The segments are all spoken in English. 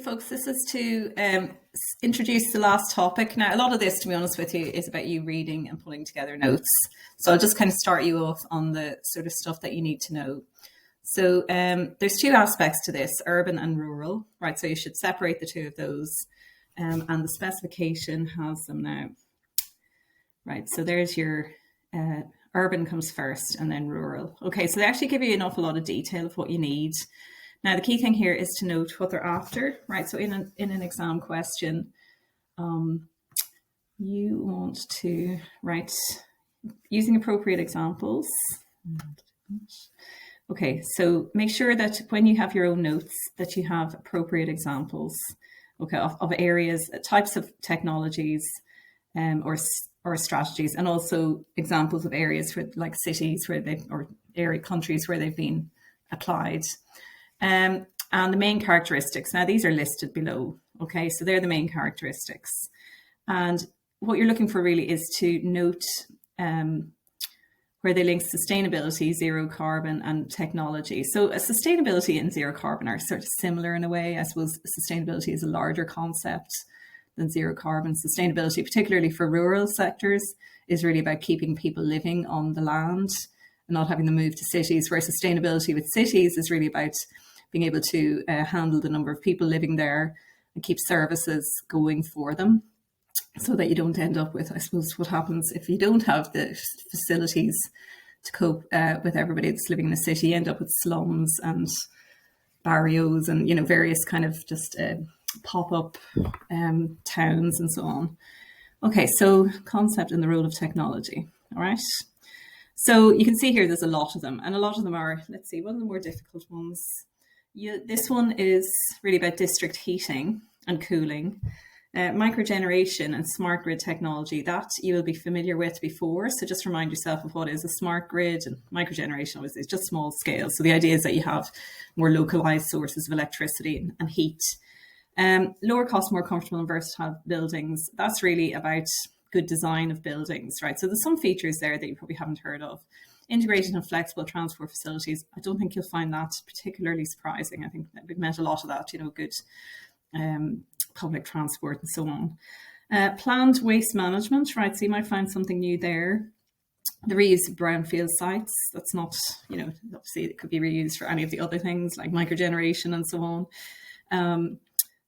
folks, this is to introduce the last topic. Now, a lot of this, to be honest with you, is about you reading and pulling together notes. So I'll just kind of start you off on the sort of stuff that you need to know. So there's two aspects to this, urban and rural, right? So you should separate the two of those. And the specification has them now. Right, so there's your urban comes first and then rural. Okay, so they actually give you an awful lot of detail of what you need. Now, the key thing here is to note what they're after, right? So in an exam question, you want to write using appropriate examples. Okay, so make sure that when you have your own notes that you have appropriate examples, okay, of areas, types of technologies, or strategies, and also examples of areas for like cities where countries where they've been applied. And the main characteristics. Now, these are listed below. Okay, so they're the main characteristics. And what you're looking for really is to note where they link sustainability, zero carbon, and technology. So sustainability and zero carbon are sort of similar in a way. I suppose sustainability is a larger concept than zero carbon. Sustainability, particularly for rural sectors, is really about keeping people living on the land and not having them move to cities, where sustainability with cities is really about being able to handle the number of people living there and keep services going for them, so that you don't end up with, I suppose, what happens if you don't have the facilities to cope with everybody that's living in the city. You end up with slums and barrios and, you know, various kind of just pop-up towns and so on. Okay, so concept and the role of technology, all right? So you can see here there's a lot of them, and a lot of them are, let's see, one of the more difficult ones. This one is really about district heating and cooling, microgeneration and smart grid technology. That you will be familiar with before, so just remind yourself of what is a smart grid. And microgeneration obviously is just small scale, so the idea is that you have more localized sources of electricity and heat. Lower cost, more comfortable and versatile buildings. That's really about good design of buildings, right? So there's some features there that you probably haven't heard of. Integrated and flexible transport facilities. I don't think you'll find that particularly surprising. I think that we've met a lot of that, you know, good public transport and so on. Planned waste management, right? So you might find something new there. The reuse of brownfield sites. That's not, you know, obviously it could be reused for any of the other things like microgeneration and so on.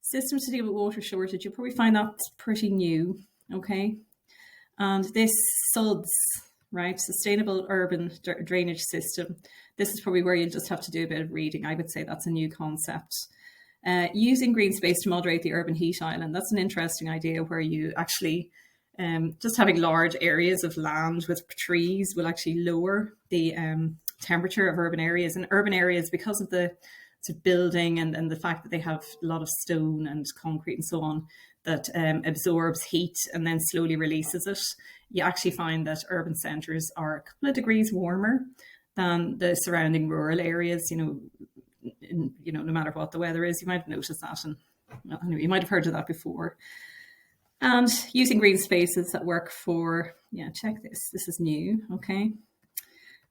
Systems to deal with water shortage. You'll probably find that pretty new, okay? And this SUDS, right? Sustainable Urban Drainage System. This is probably where you'll just have to do a bit of reading. I would say that's a new concept. Using green space to moderate the urban heat island. That's an interesting idea where you actually, just having large areas of land with trees will actually lower the temperature of urban areas. And urban areas, because of the building and the fact that they have a lot of stone and concrete and so on, that absorbs heat and then slowly releases it, you actually find that urban centres are a couple of degrees warmer than the surrounding rural areas, no matter what the weather is. You might have noticed that, and anyway, you might have heard of that before. And using green spaces that work for, check this. This is new, okay?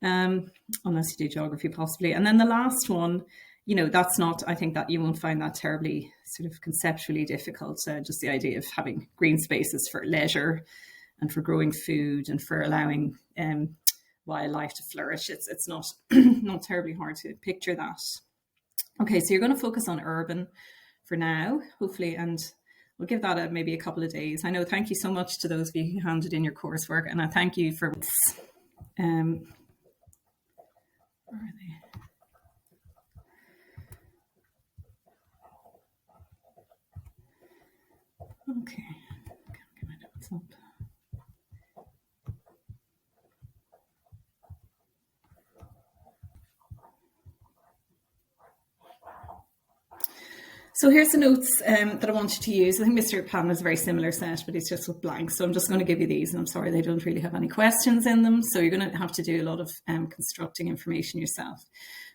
Unless you do geography possibly. And then the last one, that's not, I think that you won't find that terribly sort of conceptually difficult. Just the idea of having green spaces for leisure and for growing food and for allowing wildlife to flourish. It's not, not terribly hard to picture that. Okay, so you're going to focus on urban for now, hopefully, and we'll give that maybe a couple of days. I know, thank you so much to those of you who handed in your coursework, and I thank you for, where are they? Okay, get my notes up. So here's the notes that I want you to use. I think Mr. Pan has a very similar set, but it's just with blanks. So I'm just going to give you these, and I'm sorry they don't really have any questions in them. So you're going to have to do a lot of constructing information yourself.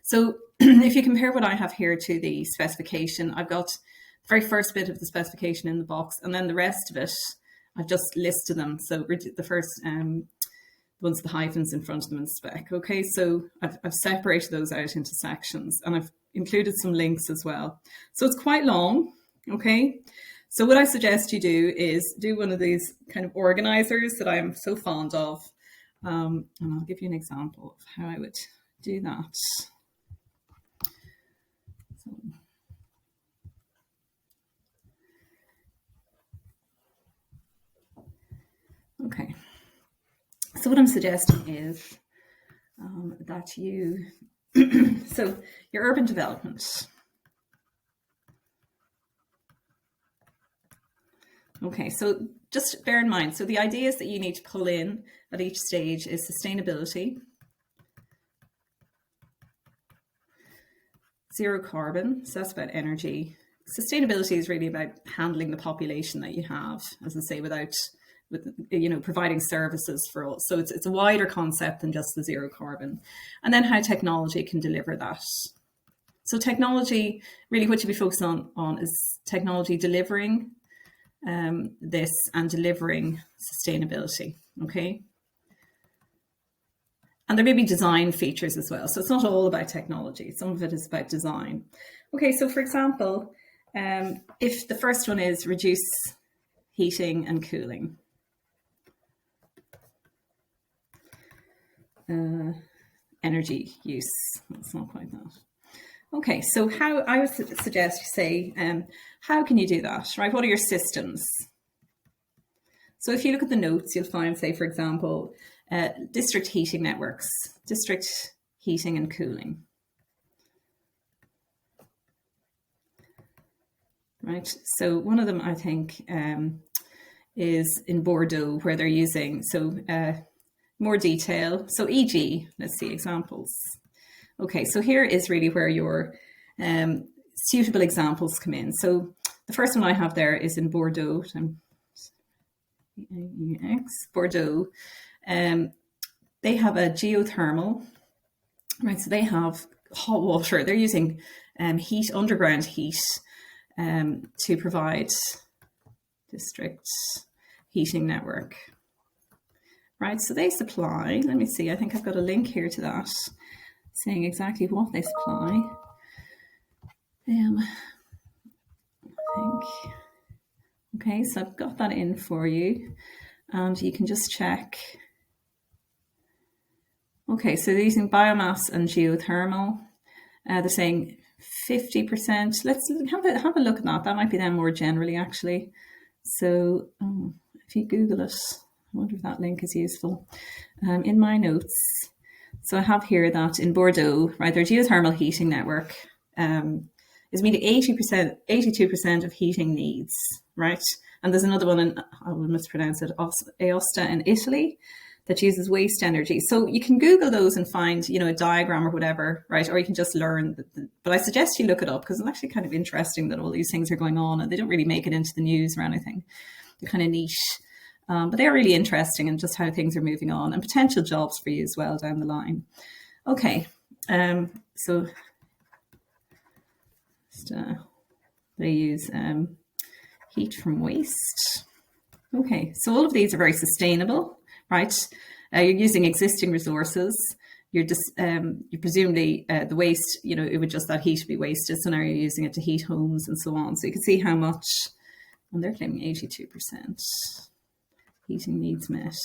So if you compare what I have here to the specification, I've got the very first bit of the specification in the box, and then the rest of it, I've just listed them. So the first ones, the hyphens in front of them in spec. Okay, so I've separated those out into sections, and I've included some links as well. So it's quite long, Okay, so what I suggest you do is do one of these kind of organizers that I'm so fond of. And I'll give you an example of how I would do that. So, okay, so what I'm suggesting is that you, so your urban development. Okay, so just bear in mind, so the ideas that you need to pull in at each stage is sustainability, zero carbon, so that's about energy. Sustainability is really about handling the population that you have, as I say, without, providing services for all. So it's a wider concept than just the zero carbon. And then how technology can deliver that. So technology, really what you'll be focused on is technology delivering this and delivering sustainability, okay? And there may be design features as well. So it's not all about technology. Some of it is about design. Okay, so for example, if the first one is reduce heating and cooling. Energy use, that's not quite that. Okay, so how I would suggest you say, how can you do that, right? What are your systems? So if you look at the notes, you'll find, say, for example, district heating networks, district heating and cooling. Right, so one of them, I think, is in Bordeaux, where they're using, more detail. So e.g., let's see examples. Okay, so here is really where your suitable examples come in. So the first one I have there is in Bordeaux. Bordeaux. They have a geothermal, right? So they have hot water. They're using heat, underground heat, to provide district heating network. Right, so they supply, let me see, I think I've got a link here to that, saying exactly what they supply. I think, okay, so I've got that in for you, and you can just check. Okay, so they're using biomass and geothermal. They're saying 50%. Let's have a look at that. That might be them more generally, actually. So if you Google it, I wonder if that link is useful. In my notes, so I have here that in Bordeaux, right, their geothermal heating network is meeting 80%, 82% of heating needs, right? And there's another one in, I will mispronounce it, Aosta in Italy, that uses waste energy. So you can Google those and find, a diagram or whatever, right? Or you can just learn. But I suggest you look it up because it's actually kind of interesting that all these things are going on and they don't really make it into the news or anything. They're kind of niche. But they're really interesting and just how things are moving on and potential jobs for you as well down the line. Okay, so they use heat from waste. Okay, so all of these are very sustainable, right? You're using existing resources. You're just you presumably the waste, it would just that heat be wasted. So now you're using it to heat homes and so on. So you can see how much, and they're claiming 82%. Heating needs met.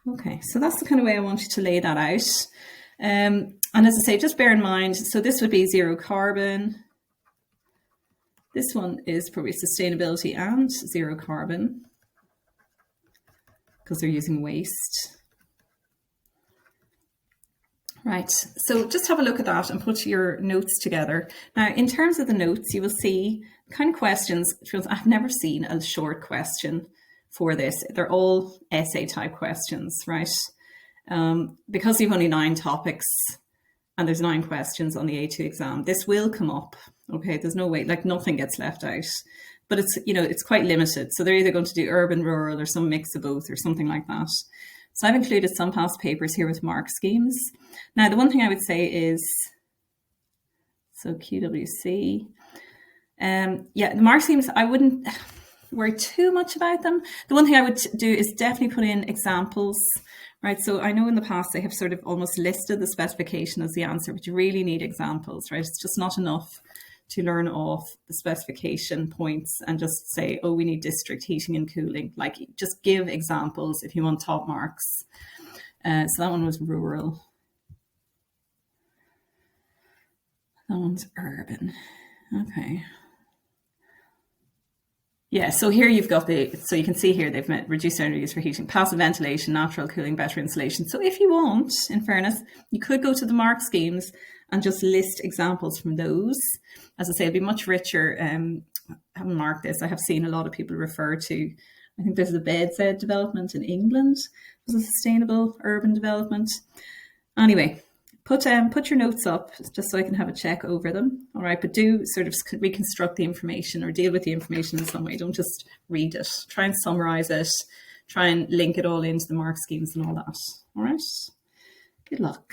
Okay, so that's the kind of way I want you to lay that out. And as I say, just bear in mind, so this would be zero carbon. This one is probably sustainability and zero carbon because they're using waste. Right, so just have a look at that and put your notes together. Now, in terms of the notes, you will see kind of questions. I've never seen a short question for this. They're all essay type questions, right? Because you've only 9 topics and there's 9 questions on the A2 exam, this will come up, okay? There's no way, like nothing gets left out. But it's, it's quite limited. So they're either going to do urban, rural, or some mix of both or something like that. So I've included some past papers here with mark schemes. Now, the one thing I would say is, so QWC, the mark schemes, I wouldn't worry too much about them. The one thing I would do is definitely put in examples, right? So I know in the past they have sort of almost listed the specification as the answer, but you really need examples, right? It's just not enough to learn off the specification points and just say, oh, we need district heating and cooling. Like, just give examples if you want top marks. So that one was rural. That one's urban. Okay. Yeah, so here you've got so you can see here they've reduced energy use for heating, passive ventilation, natural cooling, better insulation. So if you want, in fairness, you could go to the mark schemes and just list examples from those. As I say, it'll be much richer. I haven't marked this. I have seen a lot of people refer to, I think there's a Bedside development in England as a sustainable urban development. Anyway, put your notes up just so I can have a check over them. All right, but do sort of reconstruct the information or deal with the information in some way. Don't just read it. Try and summarize it. Try and link it all into the mark schemes and all that. All right. Good luck.